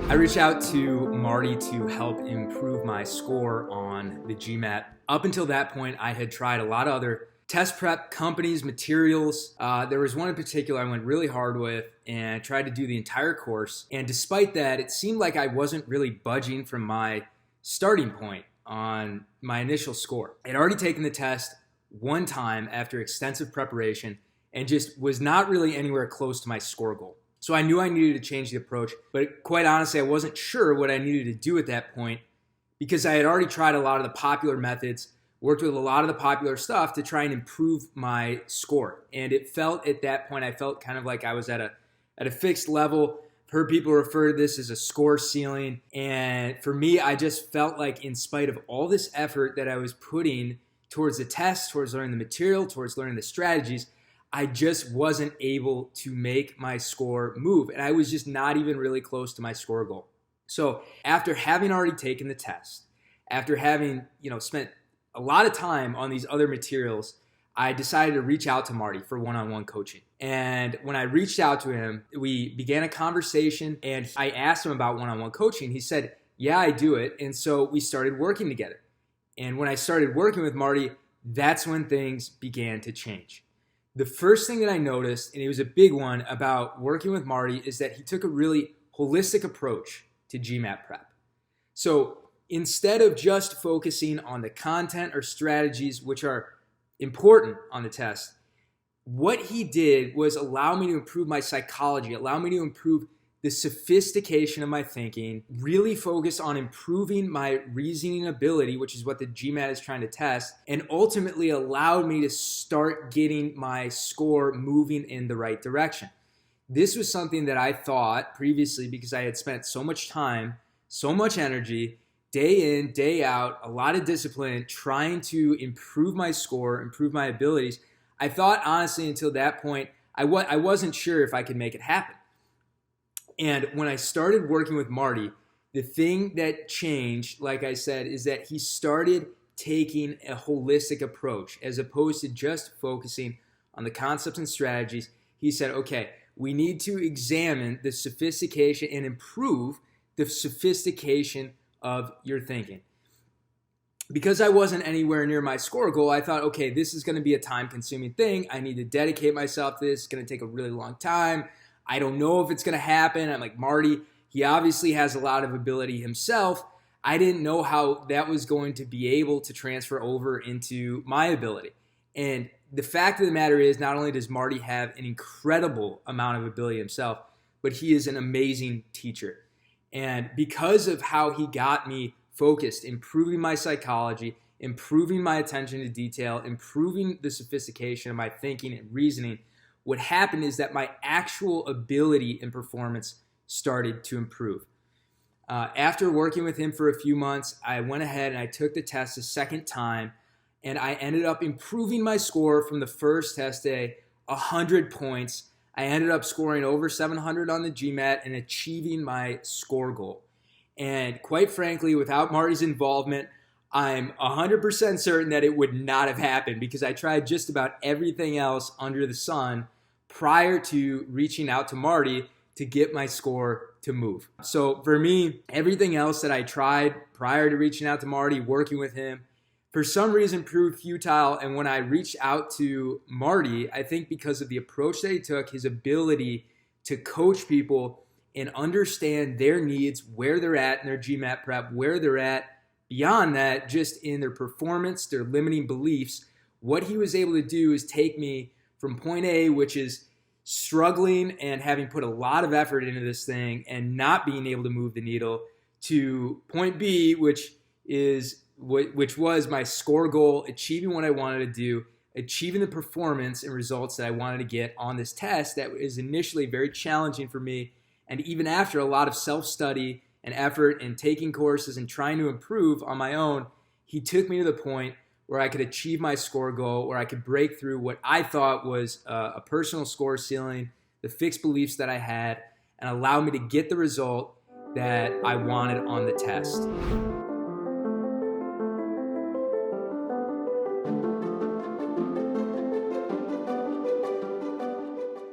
I reached out to Marty to help improve my score on the GMAT. Up until that point, I had tried a lot of other test prep companies, materials. There was one in particular I went really hard with and tried to do the entire course. And despite that, it seemed like I wasn't really budging from my starting point on my initial score. I had already taken the test one time after extensive preparation and just was not really anywhere close to my score goal. So I knew I needed to change the approach, but quite honestly, I wasn't sure what I needed to do at that point because I had already tried a lot of the popular methods, worked with a lot of the popular stuff to try and improve my score. And it felt at that point, I felt kind of like I was at a fixed level. I've heard people refer to this as a score ceiling. And for me, I just felt like in spite of all this effort that I was putting towards the test, towards learning the material, towards learning the strategies, I just wasn't able to make my score move. And I was just not even really close to my score goal. So after having already taken the test, after having, spent a lot of time on these other materials, I decided to reach out to Marty for one-on-one coaching. And when I reached out to him, we began a conversation and I asked him about one-on-one coaching. He said, yeah, I do it. And so we started working together. And when I started working with Marty, that's when things began to change. The first thing that I noticed, and it was a big one about working with Marty, is that he took a really holistic approach to GMAT prep. So instead of just focusing on the content or strategies, which are important on the test, what he did was allow me to improve my psychology, allow me to improve the sophistication of my thinking, really focus on improving my reasoning ability, which is what the GMAT is trying to test, and ultimately allowed me to start getting my score moving in the right direction. This was something that I thought previously, because I had spent so much time, so much energy, day in, day out, a lot of discipline, trying to improve my score, improve my abilities. I thought, honestly, until that point, I wasn't sure if I could make it happen. And when I started working with Marty, the thing that changed, like I said, is that he started taking a holistic approach as opposed to just focusing on the concepts and strategies. He said, okay, we need to examine the sophistication and improve the sophistication of your thinking. Because I wasn't anywhere near my score goal, I thought, okay, this is going to be a time-consuming thing. I need to dedicate myself to this. It's going to take a really long time. I don't know if it's going to happen. I'm like, Marty, he obviously has a lot of ability himself. I didn't know how that was going to be able to transfer over into my ability. And the fact of the matter is, not only does Marty have an incredible amount of ability himself, but he is an amazing teacher. And because of how he got me focused, improving my psychology, improving my attention to detail, improving the sophistication of my thinking and reasoning, what happened is that my actual ability and performance started to improve. After working with him for a few months, I went ahead and I took the test a second time, and I ended up improving my score from the first test day 100 points. I ended up scoring over 700 on the GMAT and achieving my score goal. And quite frankly, without Marty's involvement, I'm 100% certain that it would not have happened, because I tried just about everything else under the sun prior to reaching out to Marty to get my score to move. So for me, everything else that I tried prior to reaching out to Marty, working with him, for some reason proved futile. And when I reached out to Marty, I think because of the approach that he took, his ability to coach people and understand their needs, where they're at in their GMAT prep, where they're at beyond that, just in their performance, their limiting beliefs, what he was able to do is take me from point A, which is struggling and having put a lot of effort into this thing and not being able to move the needle, to point B, which was my score goal, achieving what I wanted to do, achieving the performance and results that I wanted to get on this test that was initially very challenging for me. And even after a lot of self-study and effort and taking courses and trying to improve on my own, he took me to the point where I could achieve my score goal, where I could break through what I thought was a personal score ceiling, the fixed beliefs that I had, and allow me to get the result that I wanted on the test.